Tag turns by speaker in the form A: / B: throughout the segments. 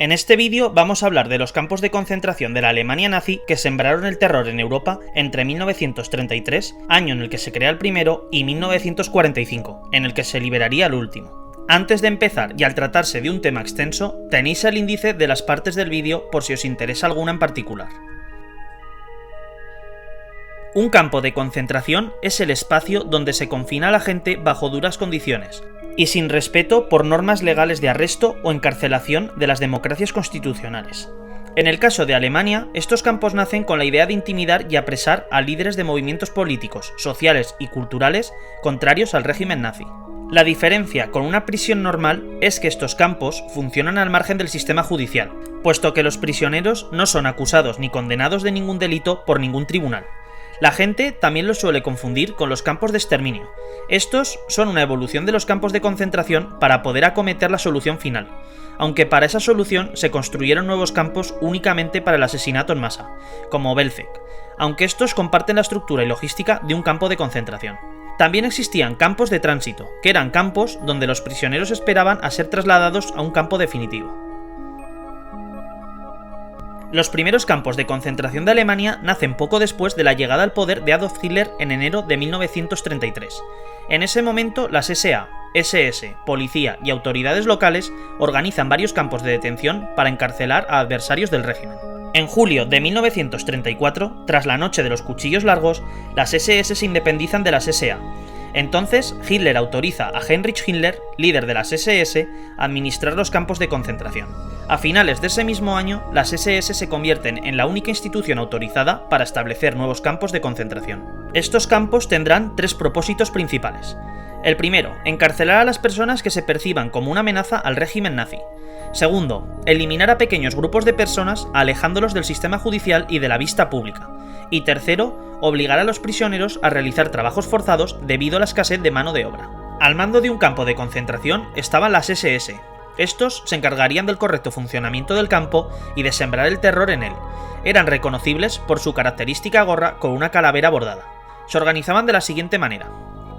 A: En este vídeo vamos a hablar de los campos de concentración de la Alemania nazi que sembraron el terror en Europa entre 1933, año en el que se crea el primero, y 1945, en el que se liberaría el último. Antes de empezar, y al tratarse de un tema extenso, tenéis el índice de las partes del vídeo por si os interesa alguna en particular. Un campo de concentración es el espacio donde se confina a la gente bajo duras condiciones, y sin respeto por normas legales de arresto o encarcelación de las democracias constitucionales. En el caso de Alemania, estos campos nacen con la idea de intimidar y apresar a líderes de movimientos políticos, sociales y culturales contrarios al régimen nazi. La diferencia con una prisión normal es que estos campos funcionan al margen del sistema judicial, puesto que los prisioneros no son acusados ni condenados de ningún delito por ningún tribunal. La gente también los suele confundir con los campos de exterminio. Estos son una evolución de los campos de concentración para poder acometer la solución final, aunque para esa solución se construyeron nuevos campos únicamente para el asesinato en masa, como Belzec, aunque estos comparten la estructura y logística de un campo de concentración. También existían campos de tránsito, que eran campos donde los prisioneros esperaban a ser trasladados a un campo definitivo. Los primeros campos de concentración de Alemania nacen poco después de la llegada al poder de Adolf Hitler en enero de 1933. En ese momento, las SA, SS, policía y autoridades locales organizan varios campos de detención para encarcelar a adversarios del régimen. En julio de 1934, tras la noche de los cuchillos largos, las SS se independizan de las SA. Entonces, Hitler autoriza a Heinrich Himmler, líder de las SS, a administrar los campos de concentración. A finales de ese mismo año, las SS se convierten en la única institución autorizada para establecer nuevos campos de concentración. Estos campos tendrán tres propósitos principales. El primero, encarcelar a las personas que se perciban como una amenaza al régimen nazi. Segundo, eliminar a pequeños grupos de personas alejándolos del sistema judicial y de la vista pública. Y tercero, obligar a los prisioneros a realizar trabajos forzados debido a la escasez de mano de obra. Al mando de un campo de concentración estaban las SS. Estos se encargarían del correcto funcionamiento del campo y de sembrar el terror en él. Eran reconocibles por su característica gorra con una calavera bordada. Se organizaban de la siguiente manera.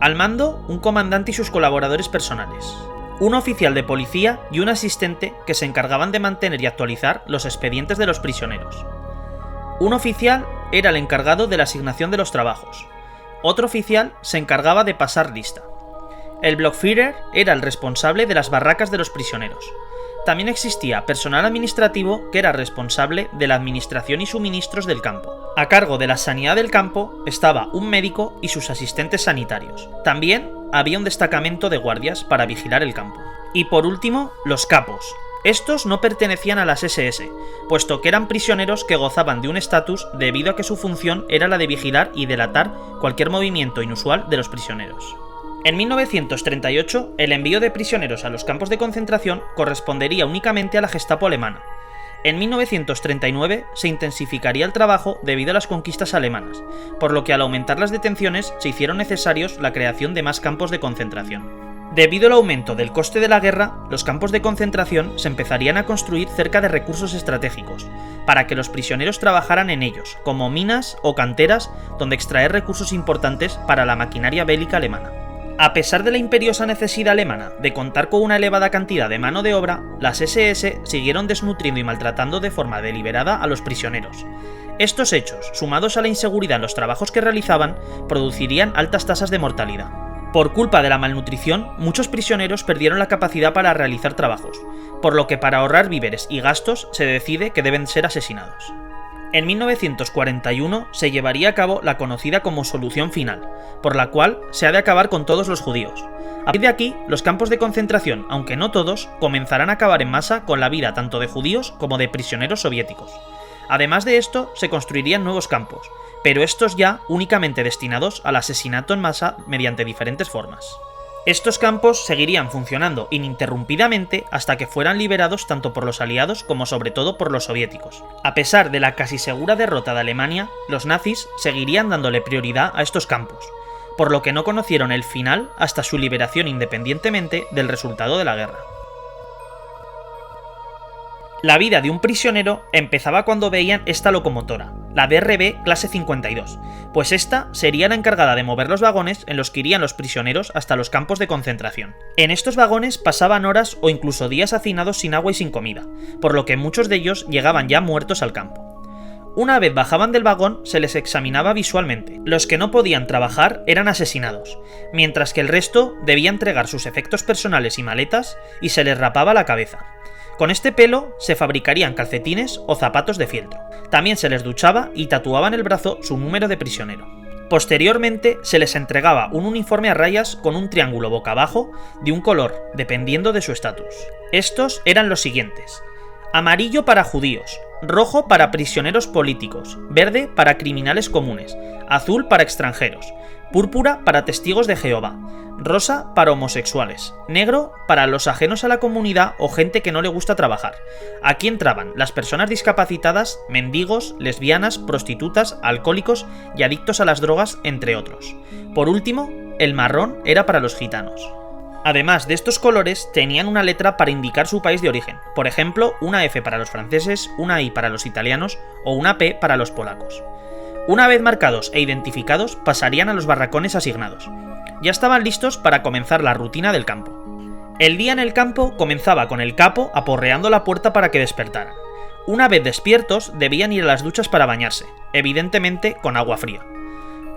A: Al mando, un comandante y sus colaboradores personales. Un oficial de policía y un asistente que se encargaban de mantener y actualizar los expedientes de los prisioneros. Un oficial era el encargado de la asignación de los trabajos. Otro oficial se encargaba de pasar lista. El Blockführer era el responsable de las barracas de los prisioneros. También existía personal administrativo que era responsable de la administración y suministros del campo. A cargo de la sanidad del campo estaba un médico y sus asistentes sanitarios. También había un destacamento de guardias para vigilar el campo. Y por último, los capos. Estos no pertenecían a las SS, puesto que eran prisioneros que gozaban de un estatus debido a que su función era la de vigilar y delatar cualquier movimiento inusual de los prisioneros. En 1938, el envío de prisioneros a los campos de concentración correspondería únicamente a la Gestapo alemana. En 1939 se intensificaría el trabajo debido a las conquistas alemanas, por lo que al aumentar las detenciones se hicieron necesarios la creación de más campos de concentración. Debido al aumento del coste de la guerra, los campos de concentración se empezarían a construir cerca de recursos estratégicos, para que los prisioneros trabajaran en ellos, como minas o canteras donde extraer recursos importantes para la maquinaria bélica alemana. A pesar de la imperiosa necesidad alemana de contar con una elevada cantidad de mano de obra, las SS siguieron desnutriendo y maltratando de forma deliberada a los prisioneros. Estos hechos, sumados a la inseguridad en los trabajos que realizaban, producirían altas tasas de mortalidad. Por culpa de la malnutrición, muchos prisioneros perdieron la capacidad para realizar trabajos, por lo que para ahorrar víveres y gastos se decide que deben ser asesinados. En 1941 se llevaría a cabo la conocida como solución final, por la cual se ha de acabar con todos los judíos. A partir de aquí, los campos de concentración, aunque no todos, comenzarán a acabar en masa con la vida tanto de judíos como de prisioneros soviéticos. Además de esto, se construirían nuevos campos, pero estos ya únicamente destinados al asesinato en masa mediante diferentes formas. Estos campos seguirían funcionando ininterrumpidamente hasta que fueran liberados tanto por los aliados como sobre todo por los soviéticos. A pesar de la casi segura derrota de Alemania, los nazis seguirían dándole prioridad a estos campos, por lo que no conocieron el final hasta su liberación independientemente del resultado de la guerra. La vida de un prisionero empezaba cuando veían esta locomotora, la DRB clase 52, pues esta sería la encargada de mover los vagones en los que irían los prisioneros hasta los campos de concentración. En estos vagones pasaban horas o incluso días hacinados sin agua y sin comida, por lo que muchos de ellos llegaban ya muertos al campo. Una vez bajaban del vagón, se les examinaba visualmente. Los que no podían trabajar eran asesinados, mientras que el resto debía entregar sus efectos personales y maletas y se les rapaba la cabeza. Con este pelo se fabricarían calcetines o zapatos de fieltro. También se les duchaba y tatuaban en el brazo su número de prisionero. Posteriormente se les entregaba un uniforme a rayas con un triángulo boca abajo de un color, dependiendo de su estatus. Estos eran los siguientes: amarillo para judíos, rojo para prisioneros políticos, verde para criminales comunes, azul para extranjeros, púrpura para testigos de Jehová, rosa para homosexuales, negro para los ajenos a la comunidad o gente que no le gusta trabajar. Aquí entraban las personas discapacitadas, mendigos, lesbianas, prostitutas, alcohólicos y adictos a las drogas, entre otros. Por último, el marrón era para los gitanos. Además de estos colores, tenían una letra para indicar su país de origen, por ejemplo, una F para los franceses, una I para los italianos o una P para los polacos. Una vez marcados e identificados, pasarían a los barracones asignados. Ya estaban listos para comenzar la rutina del campo. El día en el campo comenzaba con el capo aporreando la puerta para que despertaran. Una vez despiertos, debían ir a las duchas para bañarse, evidentemente con agua fría.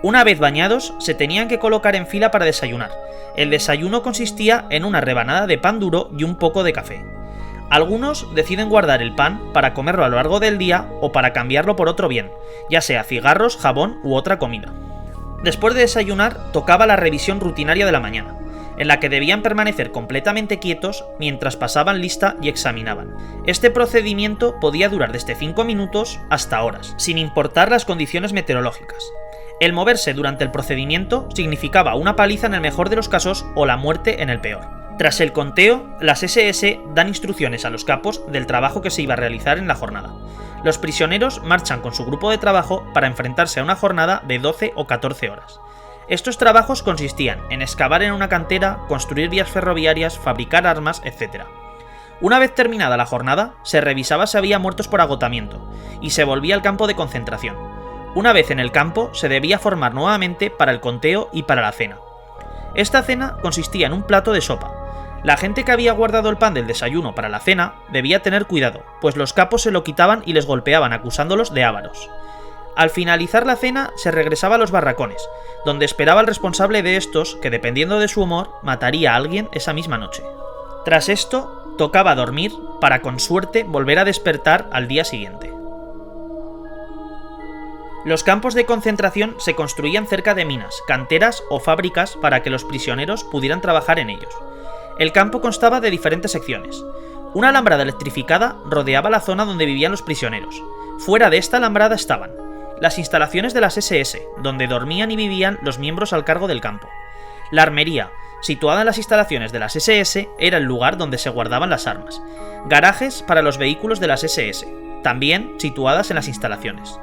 A: Una vez bañados, se tenían que colocar en fila para desayunar. El desayuno consistía en una rebanada de pan duro y un poco de café. Algunos deciden guardar el pan para comerlo a lo largo del día o para cambiarlo por otro bien, ya sea cigarros, jabón u otra comida. Después de desayunar, tocaba la revisión rutinaria de la mañana, en la que debían permanecer completamente quietos mientras pasaban lista y examinaban. Este procedimiento podía durar desde 5 minutos hasta horas, sin importar las condiciones meteorológicas. El moverse durante el procedimiento significaba una paliza en el mejor de los casos o la muerte en el peor. Tras el conteo, las SS dan instrucciones a los capos del trabajo que se iba a realizar en la jornada. Los prisioneros marchan con su grupo de trabajo para enfrentarse a una jornada de 12 o 14 horas. Estos trabajos consistían en excavar en una cantera, construir vías ferroviarias, fabricar armas, etc. Una vez terminada la jornada, se revisaba si había muertos por agotamiento, y se volvía al campo de concentración. Una vez en el campo, se debía formar nuevamente para el conteo y para la cena. Esta cena consistía en un plato de sopa. La gente que había guardado el pan del desayuno para la cena debía tener cuidado, pues los capos se lo quitaban y les golpeaban acusándolos de ávaros. Al finalizar la cena, se regresaba a los barracones, donde esperaba el responsable de estos, que dependiendo de su humor, mataría a alguien esa misma noche. Tras esto, tocaba dormir para con suerte volver a despertar al día siguiente. Los campos de concentración se construían cerca de minas, canteras o fábricas para que los prisioneros pudieran trabajar en ellos. El campo constaba de diferentes secciones. Una alambrada electrificada rodeaba la zona donde vivían los prisioneros. Fuera de esta alambrada estaban las instalaciones de las SS, donde dormían y vivían los miembros al cargo del campo. La armería, situada en las instalaciones de las SS, era el lugar donde se guardaban las armas. Garajes para los vehículos de las SS, también situadas en las instalaciones.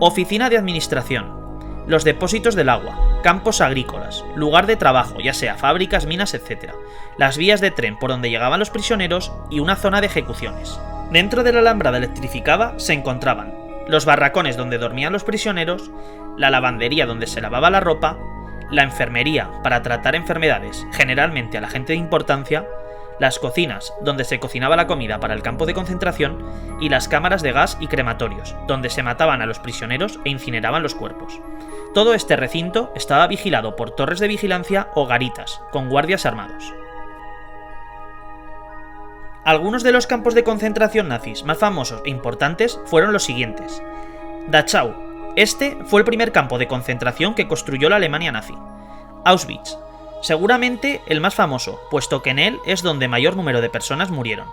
A: Oficina de administración, los depósitos del agua, campos agrícolas, lugar de trabajo, ya sea fábricas, minas, etc., las vías de tren por donde llegaban los prisioneros y una zona de ejecuciones. Dentro de la alambrada electrificada se encontraban los barracones donde dormían los prisioneros, la lavandería donde se lavaba la ropa, la enfermería para tratar enfermedades, generalmente a la gente de importancia, las cocinas, donde se cocinaba la comida para el campo de concentración, y las cámaras de gas y crematorios, donde se mataban a los prisioneros e incineraban los cuerpos. Todo este recinto estaba vigilado por torres de vigilancia o garitas, con guardias armados. Algunos de los campos de concentración nazis más famosos e importantes fueron los siguientes. Dachau. Este fue el primer campo de concentración que construyó la Alemania nazi. Auschwitz. Seguramente el más famoso, puesto que en él es donde mayor número de personas murieron.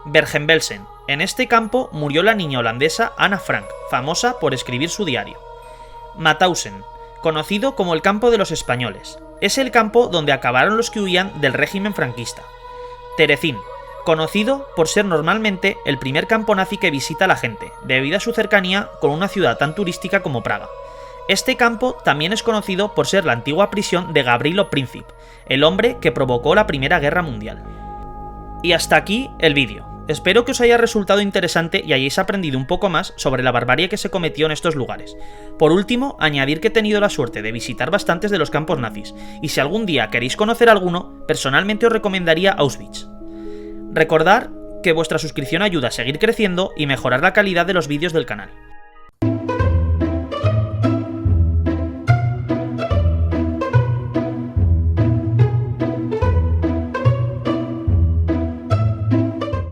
A: Bergen-Belsen. En este campo murió la niña holandesa Anna Frank, famosa por escribir su diario. Mauthausen, conocido como el campo de los españoles. Es el campo donde acabaron los que huían del régimen franquista. Terezín, conocido por ser normalmente el primer campo nazi que visita la gente, debido a su cercanía con una ciudad tan turística como Praga. Este campo también es conocido por ser la antigua prisión de Gavrilo Princip, el hombre que provocó la Primera Guerra Mundial. Y hasta aquí el vídeo. Espero que os haya resultado interesante y hayáis aprendido un poco más sobre la barbarie que se cometió en estos lugares. Por último, añadir que he tenido la suerte de visitar bastantes de los campos nazis, y si algún día queréis conocer alguno, personalmente os recomendaría Auschwitz. Recordad que vuestra suscripción ayuda a seguir creciendo y mejorar la calidad de los vídeos del canal.